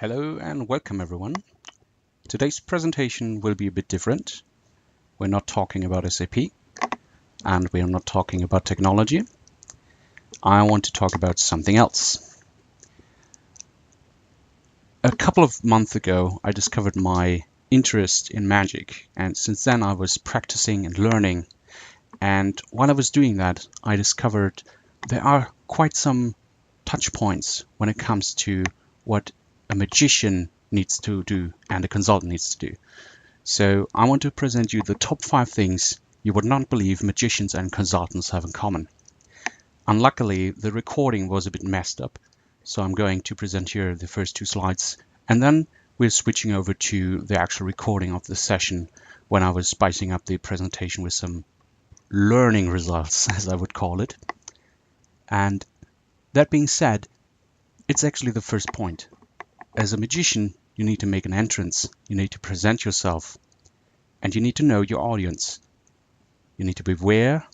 Hello and welcome everyone. Today's presentation will be a bit different. We're not talking about SAP and we're not talking about technology. I want to talk about something else. A couple of months ago, I discovered my interest in magic, and since then I was practicing and learning. And while I was doing that, I discovered there are quite some touch points when it comes to what a magician needs to do and a consultant needs to do. So I want to present you the top 5 things you would not believe magicians and consultants have in common. Unluckily, the recording was a bit messed up, so I'm going to present here the first 2 slides, and then we're switching over to the actual recording of the session when I was spicing up the presentation with some learning results, as I would call it. And that being said, it's actually the first point. As a magician, you need to make an entrance, you need to present yourself, and you need to know your audience. You need to be aware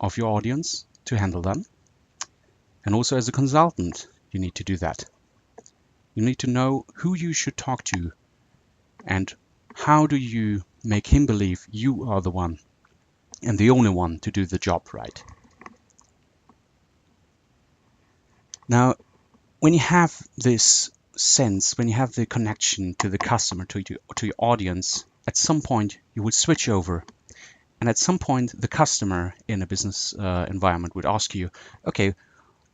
of your audience to handle them. And also as a consultant, you need to do that. You need to know who you should talk to and how do you make him believe you are the one and the only one to do the job right. Now, when you have this sense, when you have the connection to the customer, to your audience, at some point you would switch over, and at some point the customer in a business environment would ask you, okay,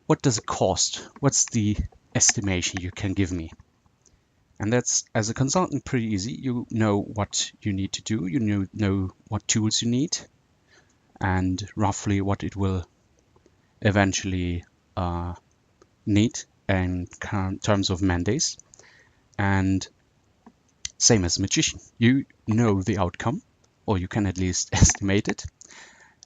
what does it cost? What's the estimation you can give me? And that's, as a consultant, pretty easy. You know what you need to do, you know what tools you need, and roughly what it will eventually need in terms of man-days. And same as a magician, you know the outcome, or you can at least estimate it.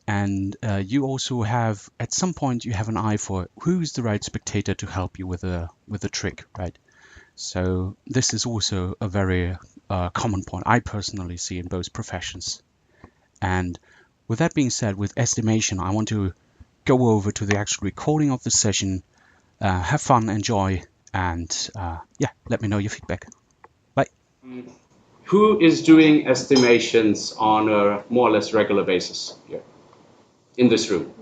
And you also have, at some point, you have an eye for who's the right spectator to help you with a trick, right? So this is also a very common point I personally see in both professions. And with that being said, with estimation, I want to go over to the actual recording of the session. Have fun, enjoy, and yeah, let me know your feedback. Bye. Who is doing estimations on a more or less regular basis here in this room?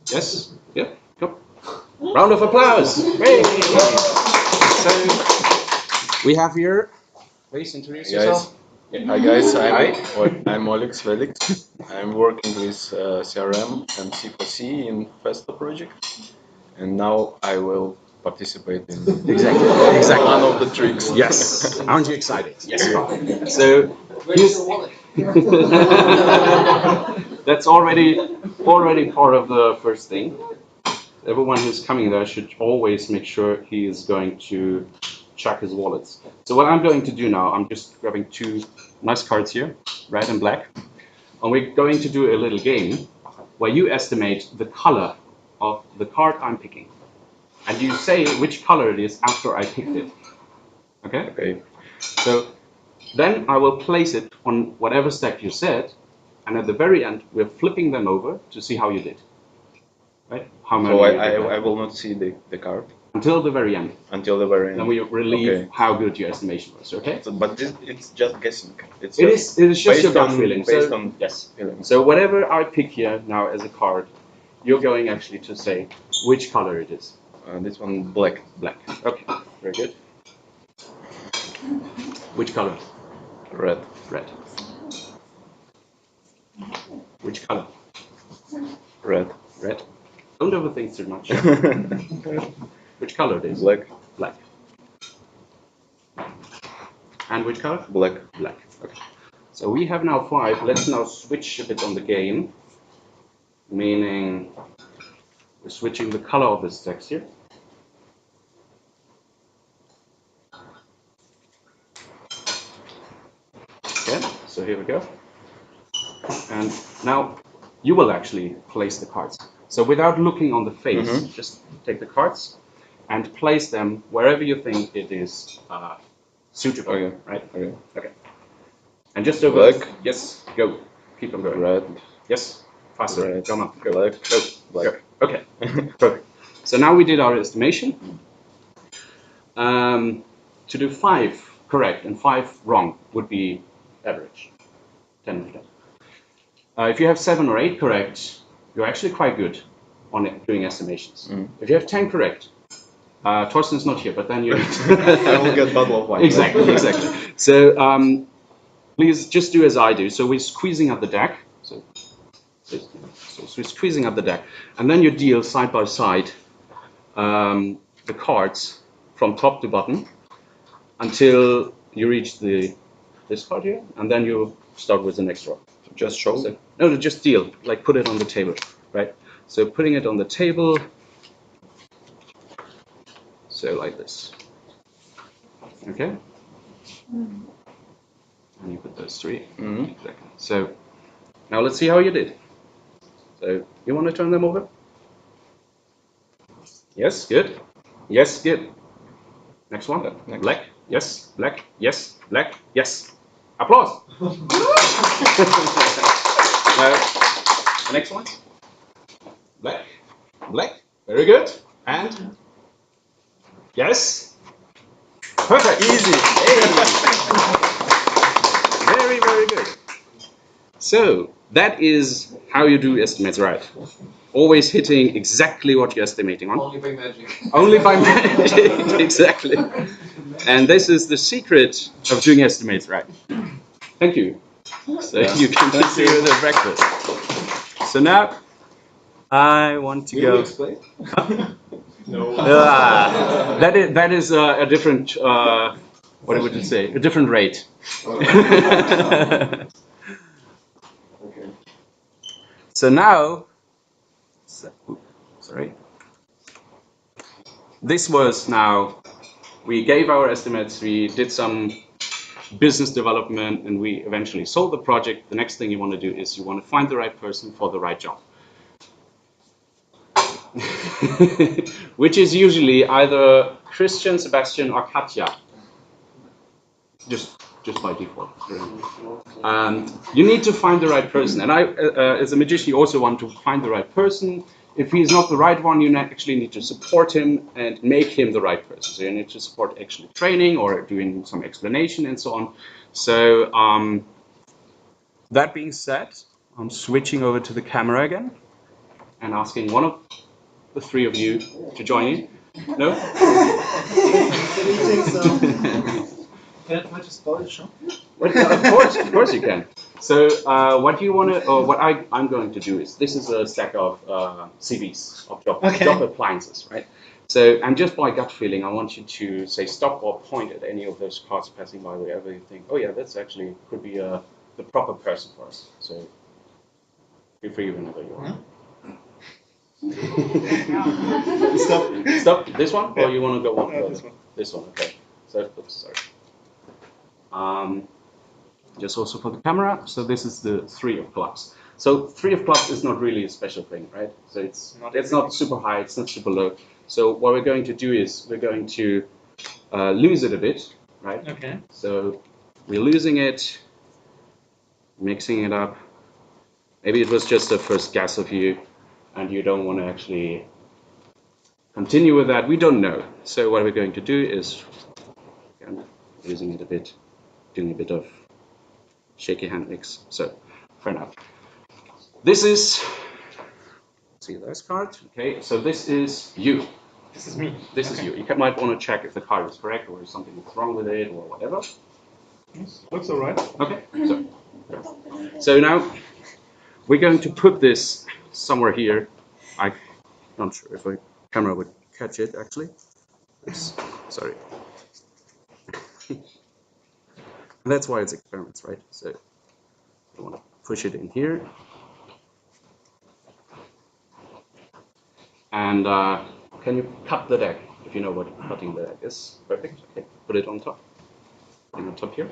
Yes? Yeah? Come. Round of applause. Hey. So we have here, please introduce yourself. Hi guys, I'm Oleg Svelik. I'm working with CRM and C4C in Festo project, and now I will participate in Exactly. one of the tricks. Yes. Aren't you excited? Yes. So that's already part of the first thing. Everyone who's coming there should always make sure he is going to check his wallets. So what I'm going to do now, I'm just grabbing 2 nice cards here, red and black, and we're going to do a little game where you estimate the color of the card I'm picking, and you say which color it is after I picked it. Okay? Okay. So then I will place it on whatever stack you said, and at the very end we're flipping them over to see how you did. Right? How many? So I will not see the card until the very end. until the very end. Then we relieve how good your estimation was. Okay? So, but it's just guessing. It is just your gut feeling. Based on yes. feeling. So whatever I pick here now as a card, you're going actually to say which color it is. This one black. Black. Okay. Very good. Which color? Red. Red. Which color? Red. Red. Don't overthink too much. Which color it is? Black. Black. And which color? Black. Black. Okay. So we have now 5. Let's now switch a bit on the game. Meaning we're switching the color of the stacks here. Okay, so here we go. And now you will actually place the cards. So without looking on the face, just take the cards and place them wherever you think it is suitable. Okay. Right? Okay. Okay. And just over. Black. Yes. Go. Keep on going. Red. Yes. Faster. Red. Come on. Go. Black. Go. Black. Go. Okay. Perfect. So now we did our estimation. to do 5 correct and 5 wrong would be average, 10 of 10. If you have 7 or 8 correct, you're actually quite good on it, doing estimations. If you have 10 correct, Torsten's not here, but then you I will get bottle of wine. exactly. So please just do as I do. So we're squeezing up the deck. So we're squeezing up the deck, and then you deal side by side the cards from top to bottom until you reach this card here, and then you start with the next row. Just show. So, no, just deal. Like put it on the table, right? So putting it on the table. So like this. Okay. And you put those 3. Exactly. So now let's see how you did. So you want to turn them over? Yes, good. Yes, good. Next one. Next. Black. Yes. Black. Yes. Black. Yes. Applause. Now, the next one. Black. Black. Very good. And yes. Perfect. Easy. Very, very good. So that is how you do estimates right. Always hitting exactly what you're estimating on. Only by magic. Only by magic, exactly. And this is the secret of doing estimates right. Thank you. So you can continue the breakfast. So now I want to go. explain? No. That is a different. What would you say? A different rate. Okay. So now, sorry. This was now. We gave our estimates. We did some business development, and we eventually sold the project. The next thing you want to do is you want to find the right person for the right job. Which is usually either Christian, Sebastian, or Katja. Just by default. You need to find the right person. And I, as a magician, you also want to find the right person. If he's not the right one, you actually need to support him and make him the right person. So you need to support actually training or doing some explanation and so on. So that being said, I'm switching over to the camera again and asking one of the 3 of you to join in. No? Can I just borrow the show? Of course you can. So what you want to, or what I'm going to do is, this is a stack of CVs of job appliances, right? So, and just by gut feeling, I want you to say stop or point at any of those cards passing by wherever you think, oh yeah, that's actually could be the proper person for us. So feel free whenever you want. Stop. This one, or you want to go one further? This one. This one. Okay. So, oops, sorry. Just also for the camera. So this is the 3 of clubs. So 3 of clubs is not really a special thing, right? So it's not super high. It's not super low. So what we're going to do is we're going to lose it a bit, right? Okay. So we're losing it, mixing it up. Maybe it was just a first guess of you, and you don't want to actually continue with that. We don't know. So what we're going to do is, again, using it a bit, doing a bit of shaky hand mix. So, fair enough. This is, see those cards? Okay, so this is you. This is me. This is you. You might want to check if the card is correct or if something is wrong with it or whatever. Yes, looks alright. Okay, so now we're going to put this somewhere here. I'm not sure if a camera would catch it actually. Oops, sorry. That's why it's experiments, right? So you want to push it in here. And can you cut the deck, if you know what cutting the deck is? Perfect. Okay, put it on top. Put it on top here.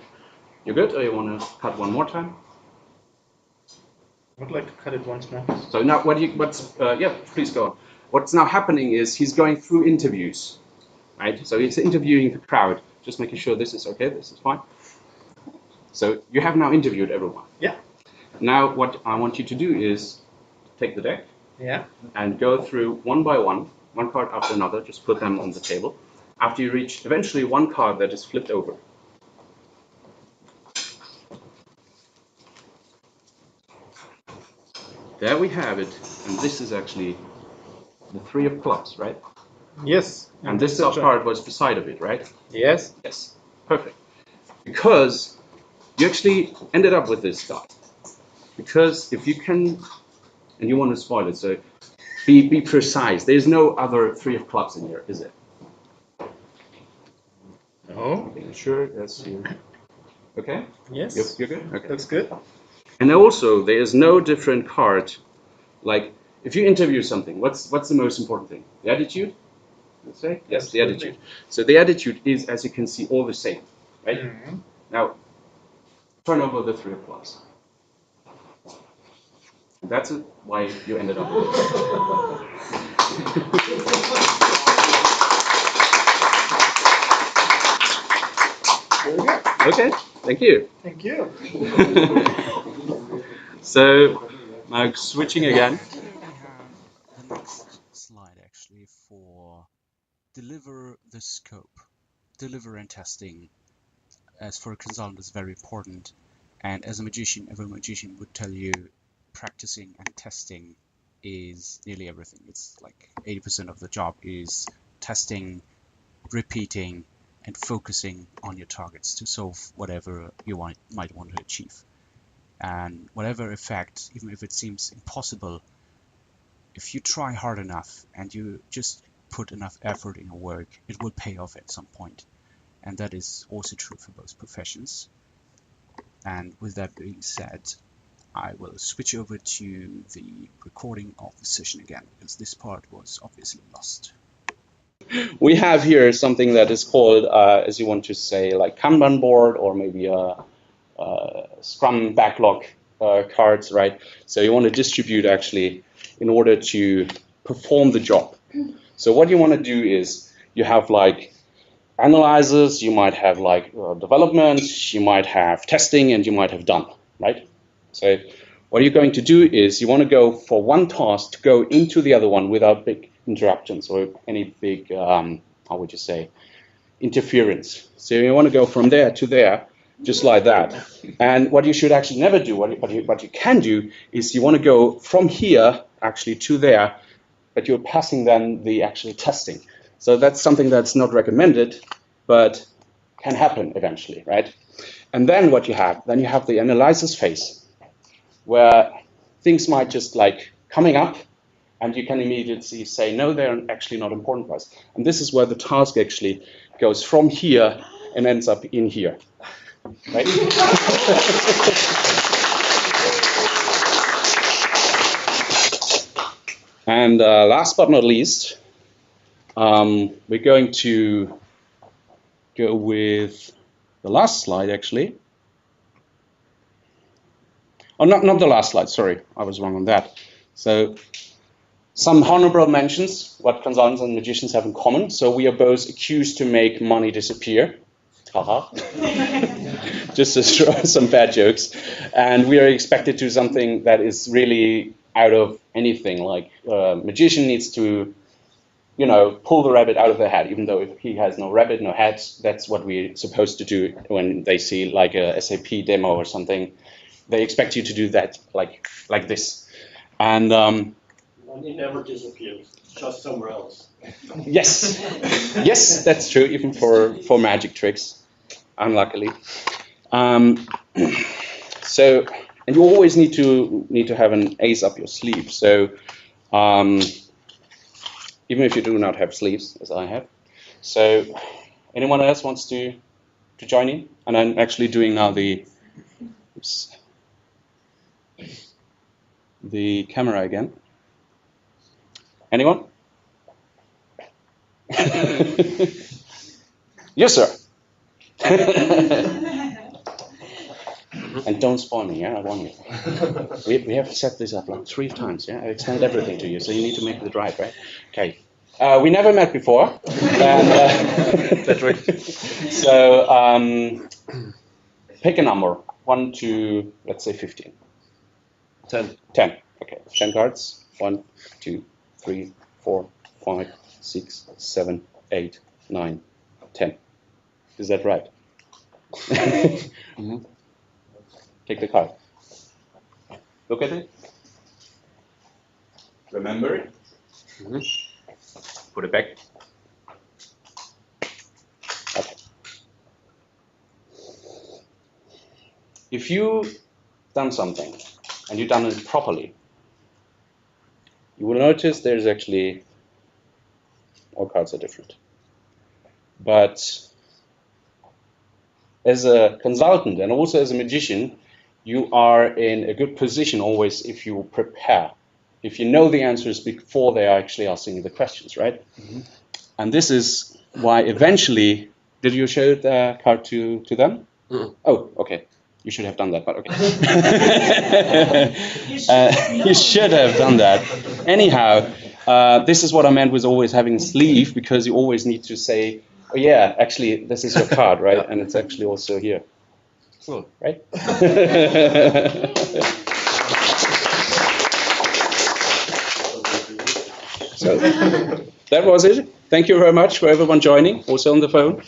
You good, or you want to cut one more time? I would like to cut it once more. So now, yeah, please go on. What's now happening is he's going through interviews, right? So he's interviewing the crowd, just making sure this is okay, this is fine. So you have now interviewed everyone. Yeah. Now what I want you to do is take the deck Yeah. and go through one by one card after another, just put them on the table. after you reach eventually one card that is flipped over. There we have it, and this is actually the 3 of clubs, right? Yes. And this card was beside of it, right? Yes. Yes, perfect. Because you actually ended up with this guy. Because if you can, and you want to spoil it, so be precise. There's no other 3 of clubs in here, is it? No. Sure, yes, you. Okay? Yes. You're good? Okay. That's good. And also, there is no different card. Like, if you interview something, what's the most important thing? The attitude? Let's say? Yes, the attitude. So the attitude is, as you can see, all the same, right? Mm-hmm. Now, turn over the 3 of clubs. And that's why you ended up with this. Very good. Okay, thank you. Thank you. So, now switching again. Here we have the next slide actually for deliver the scope. Deliver and testing, as for a consultant, is very important. And as a magician, every magician would tell you practicing and testing is nearly everything. It's like 80% of the job is testing, repeating, and focusing on your targets to solve whatever you might want to achieve. And whatever effect, even if it seems impossible, if you try hard enough and you just put enough effort in your work, it will pay off at some point. And that is also true for both professions. And with that being said, I will switch over to the recording of the session again, because this part was obviously lost. We have here something that is called, as you want to say, like Kanban board or maybe a Scrum backlog cards, right? So you want to distribute actually in order to perform the job. So what you want to do is you have like analyzers, you might have like development, you might have testing, and you might have done, right? So what you're going to do is you want to go for one task to go into the other one without big interruptions or any big, how would you say, interference. So you want to go from there to there, just like that. And what you should actually never do, what you can do, is you want to go from here actually to there, but you're passing then the actual testing. So that's something that's not recommended, but can happen eventually, right? And then what you have, then you have the analysis phase, where things might just like coming up, and you can immediately say, no, they're actually not important for us. And this is where the task actually goes from here and ends up in here, right? And last but not least, we're going to go with the last slide, actually. Oh, not the last slide, sorry, I was wrong on that. So some honorable mentions, what consultants and magicians have in common. So we are both accused to make money disappear. Haha. Just to throw some bad jokes. And we are expected to do something that is really out of anything. Like magician needs to, you know, pull the rabbit out of the hat, even though if he has no rabbit, no hat, that's what we're supposed to do when they see like a SAP demo or something. They expect you to do that like this. And money never disappears, just somewhere else. yes, yes, that's true, even for magic tricks, unluckily. So, and you always need to have an ace up your sleeve. So, even if you do not have sleeves, as I have. So, anyone else wants to join in? And I'm actually doing now the camera again. Anyone? Yes, sir. And don't spoil me, yeah? I want you. We have set this up like 3 times, yeah? I explained everything to you, so you need to make it right, right? Okay. We never met before. And, that's right. So, pick a number. 1 to, let's say, 15. 10. 10. Okay. 10 cards. 1, 2, 3, 4, 5, 6, 7, 8, 9, 10. Is that right? Mhm. Take the card. Look at it. Remember it. Mhm. Put it back. Okay. If you've done something and you've done it properly, you will notice there's actually all cards are different. But as a consultant and also as a magician, you are in a good position always if you prepare, if you know the answers before they are actually asking you the questions, right? Mm-hmm. And this is why eventually, did you show the card to them? Mm-hmm. Oh, okay. You should have done that, but okay. You should have done that. Anyhow, this is what I meant with always having a sleeve, because you always need to say, oh yeah, actually, this is your card, right? And it's actually also here. Cool, right? So that was it. Thank you very much for everyone joining, also on the phone.